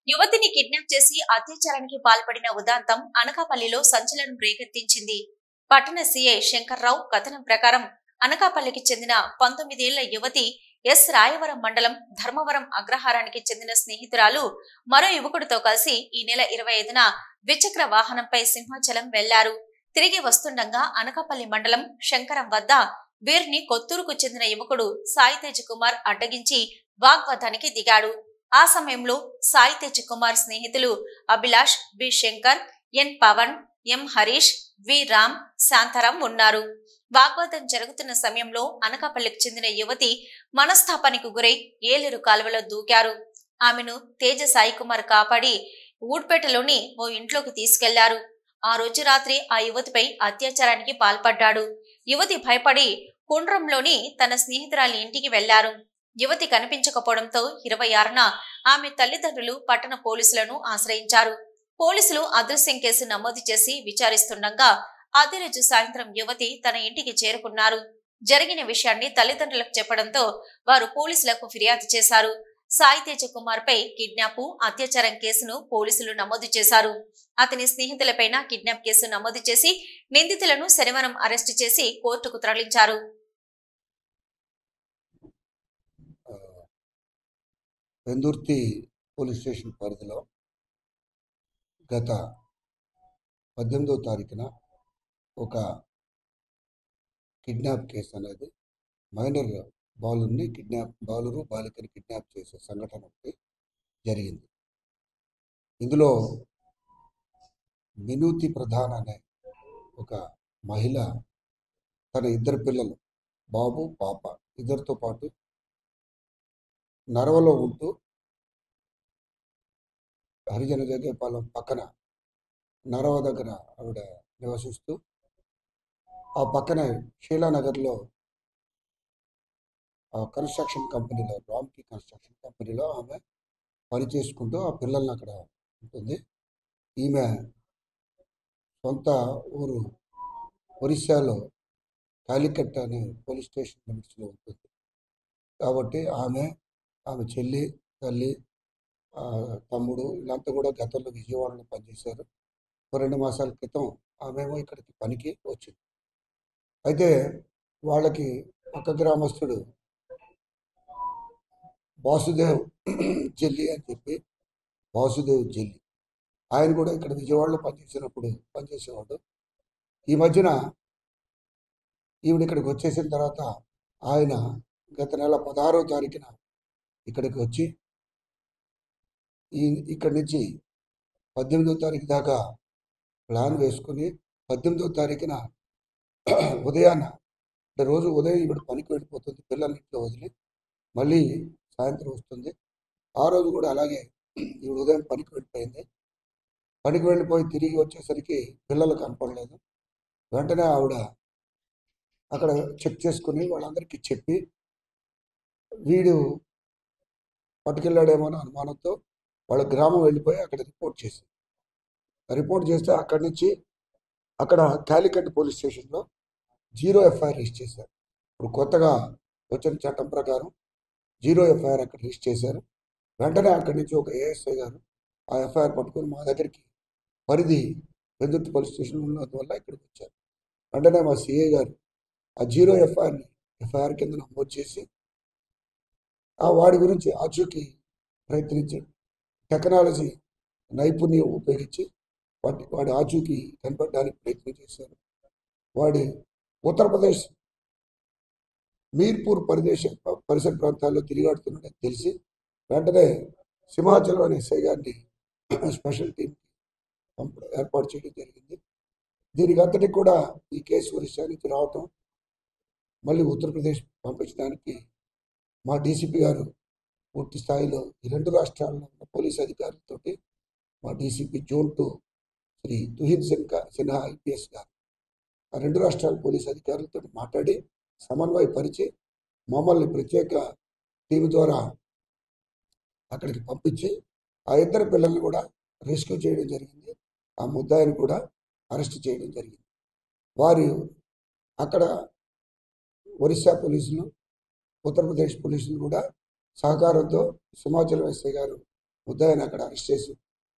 యువతిని కిడ్నాప్ చేసి అత్యాచారానికి పాల్పడిన ఉదంతం అనకాపల్లిలో సంచలనం రేకెత్తించింది. పట్టణ సీఐ శంకర్రావు కథనం ప్రకారం అనకాపల్లికి చెందిన 19 ఏళ్ల యువతి ఎస్ రాయవరం మండలం ధర్మవరం అగ్రహారానికి చెందిన స్నేహితురాలు మరో యువకుడితో కలిసి ఈ నెల 25న ద్విచక్ర వాహనంపై సింహాచలం వెళ్లారు. తిరిగి వస్తుండగా అనకాపల్లి మండలం శంకరం వద్ద వీరిని కొత్తూరుకు చెందిన యువకుడు సాయితేజ్ కుమార్ అడ్డగించి వాగ్వాదానికి దిగాడు. ఆ సమయంలో సాయితేజ్ కుమార్ స్నేహితులు అభిలాష్, బి శంకర్, ఎన్ పవన్, ఎం హరీష్, వి రామ్, శాంతారాం ఉన్నారు. వాగ్వాదం జరుగుతున్న సమయంలో అనకాపల్లికి చెందిన యువతి మనస్తాపానికి గురై ఏలేరు కాలువలో దూకారు. ఆమెను తేజ సాయి కుమార్ కాపాడి ఊడ్పేటలోని ఓ ఇంట్లోకి తీసుకెళ్లారు. ఆ రోజు రాత్రి ఆ యువతిపై అత్యాచారానికి పాల్పడ్డాడు. యువతి భయపడి కుండ్రంలోని తన స్నేహితురాలి ఇంటికి వెళ్లారు. యువతి కనిపించకపోవడంతో 26న ఆమె తల్లిదండ్రులు పట్టణ పోలీసులను ఆశ్రయించారు. పోలీసులు అదృశ్యం కేసు నమోదు చేసి విచారిస్తుండగా అదే రోజు సాయంత్రం యువతి తన ఇంటికి చేరుకున్నారు. జరిగిన విషయాన్ని తల్లిదండ్రులకు చెప్పడంతో వారు పోలీసులకు ఫిర్యాదు చేశారు. సాయితేజ కుమార్ పై కిడ్నాప్, అత్యాచారం కేసును పోలీసులు నమోదు చేశారు. అతని స్నేహితులపైన కిడ్నాప్ కేసు నమోదు చేసి నిందితులను శనివారం అరెస్టు చేసి కోర్టుకు తరలించారు. పెందుర్తి పోలీస్ స్టేషన్ పరిధిలో గత 18వ తారీఖున ఒక కిడ్నాప్ కేసు అనేది మైనర్ బాలికని కిడ్నాప్ చేసే సంఘటన ఒకటి జరిగింది. ఇందులో మినూతి ప్రధాన్ అనే ఒక మహిళ తన 2 పిల్లలు బాబు, పాప ఇద్దరితో పాటు నరవలో ఉంటూ హరిజన జగేపాలెం పక్కన నరవ దగ్గర ఆవిడ నివసిస్తూ ఆ పక్కనే షీలానగర్లో కన్స్ట్రక్షన్ కంపెనీలో రామ్కి కన్స్ట్రక్షన్ కంపెనీలో ఆమె పనిచేసుకుంటూ ఆ పిల్లల్ని అక్కడ ఉంటుంది. ఈమె సొంత ఊరు ఒరిస్సాలో కాలికట్ అనే పోలీస్ స్టేషన్ లిమిట్స్లో ఉంటుంది. కాబట్టి ఆమె చెల్లి, తల్లి, తమ్ముడు వీళ్ళంతా కూడా గతంలో విజయవాడలో పనిచేశారు. 2 మాసాల క్రితం ఆమెమో ఇక్కడికి పనికి వచ్చింది. అయితే వాళ్ళకి పక్క గ్రామస్తుడు వాసుదేవ్ జల్లి అని చెప్పి ఆయన కూడా ఇక్కడ విజయవాడలో పనిచేసేవాడు. ఈ మధ్యన ఈవిడ ఇక్కడికి వచ్చేసిన తర్వాత ఆయన గత నెల 16వ తారీఖున ఇక్కడికి వచ్చి ఇక్కడి నుంచి 18వ తారీఖు దాకా ప్లాన్ వేసుకుని 18వ తారీఖున ఉదయాన్న అంటే రోజు ఉదయం ఈవిడ పనికి వెళ్ళిపోతుంది. పిల్లల్నింట్లో వదిలి మళ్ళీ సాయంత్రం వస్తుంది. ఆ రోజు కూడా అలాగే ఈవిడ ఉదయం పనికి వెళ్ళిపోయింది. పనికి వెళ్ళిపోయి తిరిగి వచ్చేసరికి పిల్లలు కనపడలేదు. వెంటనే ఆవిడ అక్కడ చెక్ చేసుకుని వాళ్ళందరికీ చెప్పి వీడు పట్టుకెళ్ళాడేమో అని అనుమానంతో వాళ్ళ గ్రామం వెళ్ళిపోయి అక్కడ రిపోర్ట్ చేస్తే అక్కడి నుంచి అక్కడ కాలికట్ పోలీస్ స్టేషన్లో 0 ఎఫ్ఐఆర్ రిజిస్టర్ చేశారు. ఇప్పుడు కొత్తగా వచ్చిన చట్టం ప్రకారం 0 ఎఫ్ఐఆర్ అక్కడ రిజిస్టర్ చేశారు. వెంటనే అక్కడి నుంచి ఒక ఏఎస్ఐ గారు ఆ ఎఫ్ఐఆర్ పట్టుకొని మా దగ్గరికి పరిధి పెందుర్తి పోలీస్ స్టేషన్ ఉన్నందువల్ల ఇక్కడికి వచ్చారు. వెంటనే మా సిఐ గారు ఆ 0 ఎఫ్ఐఆర్ కింద నమోదు చేసి ఆ వాడి గురించి ఆచూకీ ప్రయత్నించి టెక్నాలజీ నైపుణ్యం ఉపయోగించి వాడి ఆచూకీ కనపడడానికి ప్రయత్నం చేశారు. వాడి ఉత్తరప్రదేశ్ మీర్పూర్ పరిసర ప్రాంతాల్లో తిరిగాడుతున్నాడని తెలిసి వెంటనే సింహాచలం అనే ఎస్ఐ గారిని స్పెషల్ టీం ఏర్పాటు చేయడం జరిగింది. దీనికి అంతటికి కూడా ఈ కేసు ఒరిస్సా నుంచి రావటం, మళ్ళీ ఉత్తరప్రదేశ్ పంపించడానికి మా డీసీపీ గారు పూర్తి స్థాయిలో ఈ 2 రాష్ట్రాల్లో ఉన్న పోలీస్ అధికారులతోటి మా DCP zone 2 Shri Tuhin Sinha IPS గారు ఆ 2 రాష్ట్రాల పోలీస్ అధికారులతో మాట్లాడి సమన్వయపరిచి మమ్మల్ని ప్రత్యేక టీం ద్వారా అక్కడికి పంపించి ఆ 2 పిల్లల్ని కూడా రెస్క్యూ చేయడం జరిగింది. ఆ ముద్దాయిని కూడా అరెస్ట్ చేయడం జరిగింది. వారు అక్కడ ఒరిస్సా పోలీసులు, ఉత్తరప్రదేశ్ పోలీసులు కూడా సహకారంతో సింహాచలం ఎస్ఐ గారు ముద్దాయిని అక్కడ అరెస్ట్ చేసి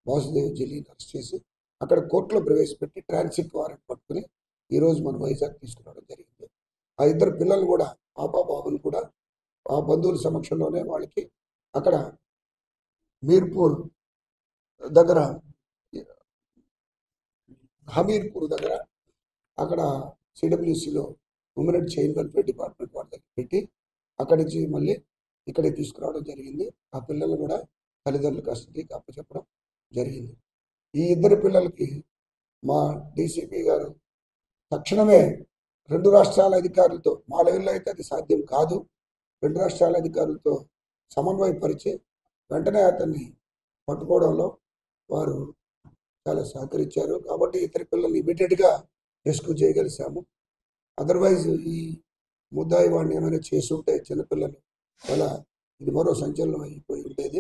వాసుదేవ్ జిల్లీని అరెస్ట్ చేసి అక్కడ కోర్టులో ప్రవేశపెట్టి ట్రాన్సిట్ వారెంట్ పట్టుకుని ఈరోజు మనం వైజాగ్ తీసుకురావడం జరిగింది. ఆ ఇద్దరు పిల్లలు కూడా పాప బాబులు కూడా ఆ బంధువుల సమక్షంలోనే వాళ్ళకి అక్కడ మీర్పూర్ దగ్గర హమీర్పూర్ దగ్గర అక్కడ సిడబ్ల్యూసిలో women and child welfare department వాళ్ళ దగ్గర పెట్టి అక్కడి నుంచి మళ్ళీ ఇక్కడికి తీసుకురావడం జరిగింది. ఆ పిల్లలు కూడా తల్లిదండ్రుల కస్టడీకి అప్పచెప్పడం జరిగింది. ఈ ఇద్దరు పిల్లలకి మా డీసీపీ గారు తక్షణమే 2 రాష్ట్రాల అధికారులతో, మా లెవెల్లో అయితే అది సాధ్యం కాదు, 2 రాష్ట్రాల అధికారులతో సమన్వయపరిచి వెంటనే అతన్ని పట్టుకోవడంలో వారు చాలా సహకరించారు. కాబట్టి ఇద్దరు పిల్లల్ని ఇమీడియట్గా రెస్క్యూ చేయగలిసాము. అదర్వైజ్ ఈ ముద్దాయి వాడిని ఏమైనా చేసుంటే చిన్నపిల్లలు చాలా ఇది మరో సంచలనం అయిపోయి ఉండేది.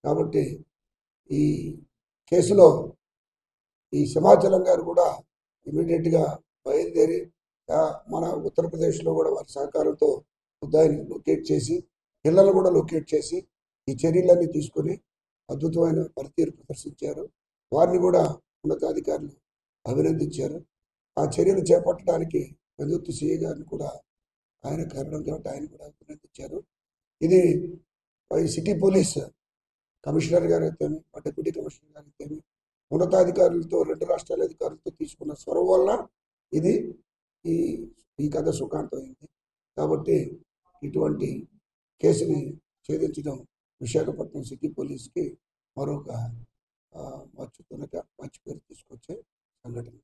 కాబట్టి ఈ కేసులో ఈ సింహాచలం గారు కూడా ఇమీడియట్గా బయలుదేరి మన ఉత్తరప్రదేశ్లో కూడా వారి సహకారంతో ముద్దాయిని లొకేట్ చేసి పిల్లలు కూడా లొకేట్ చేసి ఈ చర్యలన్నీ తీసుకొని అద్భుతమైన పనితీరు ప్రదర్శించారు. వారిని కూడా ఉన్నతాధికారులు అభినందించారు. ఆ చర్యలు చేపట్టడానికి పెందుర్తి సిఐ గారిని కూడా ఆయన కారణం కాబట్టి ఆయన కూడా అభినందించారు. ఇది సిటీ పోలీస్ కమిషనర్ గారు అయితేమి, డిప్యూటీ కమిషనర్ గారు అయితేమి, ఉన్నతాధికారులతో 2 రాష్ట్రాల అధికారులతో తీసుకున్న చొరవ వల్ల ఇది ఈ కథ సుఖాంతమైంది. కాబట్టి ఇటువంటి కేసుని ఛేదించడం విశాఖపట్నం సిటీ పోలీస్కి మరొక మంచి పేరు తీసుకొచ్చే సంఘటన.